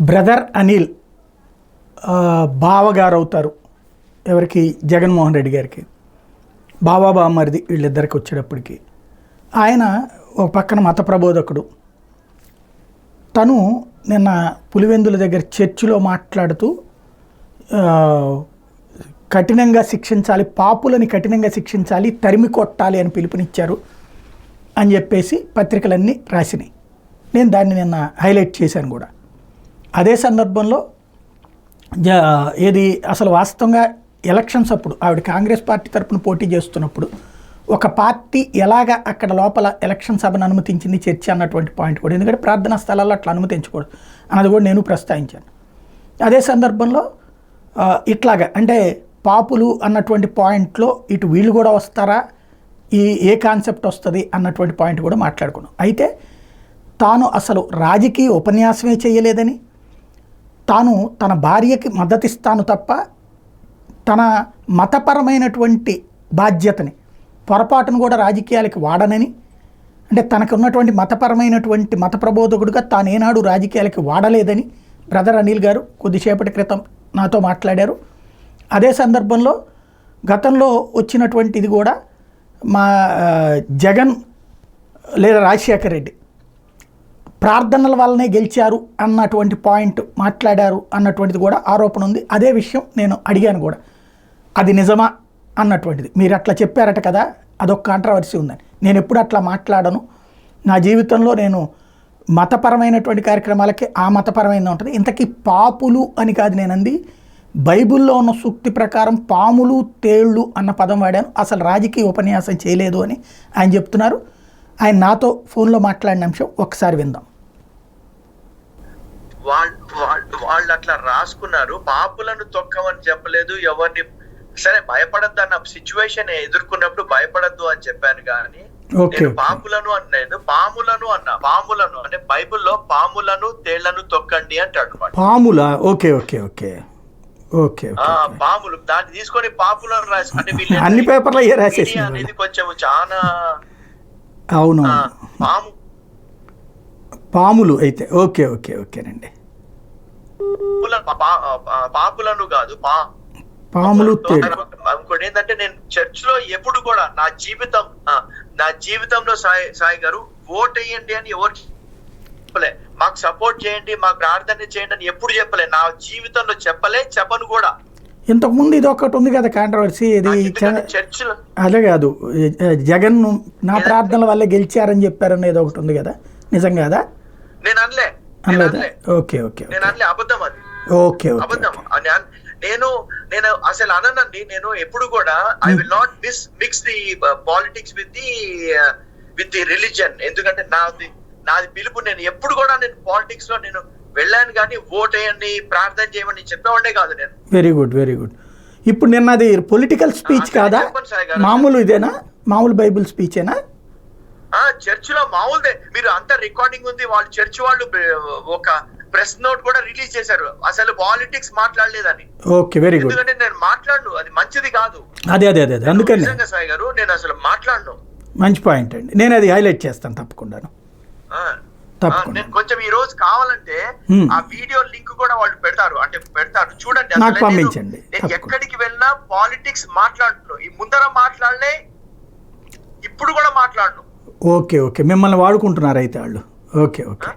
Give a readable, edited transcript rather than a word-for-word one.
Brother Anil బావగారు అవుతారు ఎవరికి, జగన్మోహన్ రెడ్డి గారికి. బావా బామ్మరిది వీళ్ళిద్దరికి వచ్చేటప్పటికి ఆయన ఒక పక్కన మత ప్రబోధకుడు. తను నిన్న పులివెందుల దగ్గర చర్చిలో మాట్లాడుతూ కఠినంగా శిక్షించాలి, పాపులని కఠినంగా శిక్షించాలి, తరిమి కొట్టాలి అని పిలుపునిచ్చారు అని చెప్పేసి పత్రికలన్నీ రాసినాయి. నేను దాన్ని నిన్న హైలైట్ చేశాను కూడా. అదే సందర్భంలో ఏది అసలు వాస్తవంగా ఎలక్షన్స్ అప్పుడు ఆవిడ కాంగ్రెస్ పార్టీ తరఫున పోటీ చేస్తున్నప్పుడు ఒక పార్టీ ఎలాగ అక్కడ లోపల ఎలక్షన్ సభను అనుమతించింది చర్చ అన్నటువంటి పాయింట్ కూడా, ఎందుకంటే ప్రార్థనా స్థలాల్లో అట్లా అనుమతించకూడదు అన్నది కూడా నేను ప్రస్తావించాను. అదే సందర్భంలో ఇట్లాగా అంటే పాపులు అన్నటువంటి పాయింట్లో ఇటు వీళ్ళు కూడా వస్తారా, ఏ కాన్సెప్ట్ వస్తుంది అన్నటువంటి పాయింట్ కూడా మాట్లాడుకున్నాం. అయితే తాను అసలు రాజకీయ ఉపన్యాసమే చేయలేదని, తాను తన భార్యకి మద్దతిస్తాను తప్ప తన మతపరమైనటువంటి బాధ్యతని పొరపాటును కూడా రాజకీయాలకి వాడనని, అంటే తనకు ఉన్నటువంటి మతపరమైనటువంటి మత ప్రబోధకుడుగా తాను ఏనాడు రాజకీయాలకి వాడలేదని బ్రదర్ అనిల్ గారు కొద్దిసేపటి క్రితం నాతో మాట్లాడారు. అదే సందర్భంలో గతంలో వచ్చినటువంటి ఇది కూడా మా జగన్ లేదా రాజశేఖర్ రెడ్డి ప్రార్థనల వల్లనే గెలిచారు అన్నటువంటి పాయింట్ మాట్లాడారు అన్నటువంటిది కూడా ఆరోపణ ఉంది. అదే విషయం నేను అడిగాను కూడా, అది నిజమా అన్నటువంటిది. మీరు అట్లా చెప్పారట కదా, అదొక కాంట్రవర్సీ ఉందని. నేను ఎప్పుడు అట్లా మాట్లాడను, నా జీవితంలో నేను మతపరమైనటువంటి కార్యక్రమాలకి ఆ మతపరమైనది ఉంటుంది. ఇంతకీ పాపులు అని కాదు నేను అంది, బైబిల్లో ఉన్న సూక్తి ప్రకారం పాములు తేళ్ళు అన్న పదం వాడాను, అసలు రాజకీయ ఉపన్యాసం చేయలేదు అని ఆయన చెప్తున్నారు. ఆయన నాతో ఫోన్లో మాట్లాడిన అంశం ఒకసారి విందాం. వాళ్ళు అట్లా రాసుకున్నారు, పాపులను తొక్కమని చెప్పలేదు, ఎవరిని సరే భయపడద్దు అన్న సిచ్యువేషన్ ఎదుర్కొన్నప్పుడు భయపడద్దు అని చెప్పాను. కానీ పాపులను అనలేదు, పాములను అన్నా. పాములను అంటే బైబిల్లో పాములను తేళ్లను తొక్కండి అంటాడు. పాములా? ఓకే ఓకే ఓకే ఓకే పాములు దాన్ని తీసుకొని పాపులను రాసి అంటే అన్ని పేపర్లో రాసేసి అనేది కొంచెం చాలా అవును పాములు అయితే ఓకే ఓకే ఓకేనండి. పాపులను కాదు పాములు. ఇంకోటి ఏంటంటే నేను చర్చ్ లో ఎప్పుడు కూడా నా జీవితంలో సాయి గారు ఓట్ వేయండి అని ఎవరు చెప్పలే, మాకు సపోర్ట్ చేయండి, మాకు ప్రార్థన చేయండి అని ఎప్పుడు చెప్పలే, నా జీవితంలో చెప్పను కూడా. ఇంతకుముందు ఇది ఒకటి ఉంది కదా కాంట్రవర్సీ, ఇది చర్చిలో అదే కాదు, జగన్ నా ప్రార్థనల వల్ల గెలిచారని చెప్పారని ఏదో ఒకటి ఉంది కదా, నిజం కదా? నేను అనలే. ఓకే ఓకే నేను అనలే, అబద్ధం అది. ఓకే అబద్ధం. నేను అసలు అననండి. నేను ఎప్పుడు కూడా I will not mix the politics with the religion. ఎందుకంటే నాది పిలుపు. నేను ఎప్పుడు కూడా నేను పాలిటిక్స్ లో నేను వెళ్ళాను, కానీ ఓట్ వేయండి ప్రార్థన చేయమని చెప్పేవాడే కాదు నేను. Very good very good. ఇప్పుడు నిన్న అది పొలిటికల్ స్పీచ్ కాదా, మామూలు ఇదేనా, మామూలు బైబిల్ స్పీచేనా? చర్చ్ లో మామూలుదే. మీరు అంత రికార్డింగ్ ఉంది, వాళ్ళు చర్చ్ వాళ్ళు ఒక ప్రెస్ నోట్ కూడా రిలీజ్ చేశారు, అసలు పాలిటిక్స్ మాట్లాడలేదని. Okay very good. ఎందుకంటే నేను మాట్లాడను, అది మంచిది కాదు. అదే అదే అదే అందుకని నిజంగా సాయి గారు నేను అసలు మాట్లాడను. మంచి పాయింట్ అండి, నేను అది హైలైట్ చేస్తాను తప్పకుండాను. నేను కొంచెం ఈ రోజు కావాలంటే ఆ వీడియో లింక్ కూడా వాళ్ళు పెడతారు చూడండి, నాకు పంపించండి. నేను ఎక్కడికి వెళ్ళినా పాలిటిక్స్ మాట్లాడుతున్నాను, ఈ ముందర మాట్లాడలే, ఇప్పుడు కూడా మాట్లాడను. ఓకే ఓకే మిమ్మల్ని వాడుకుంటున్నారు అయితే వాళ్ళు. Okay okay.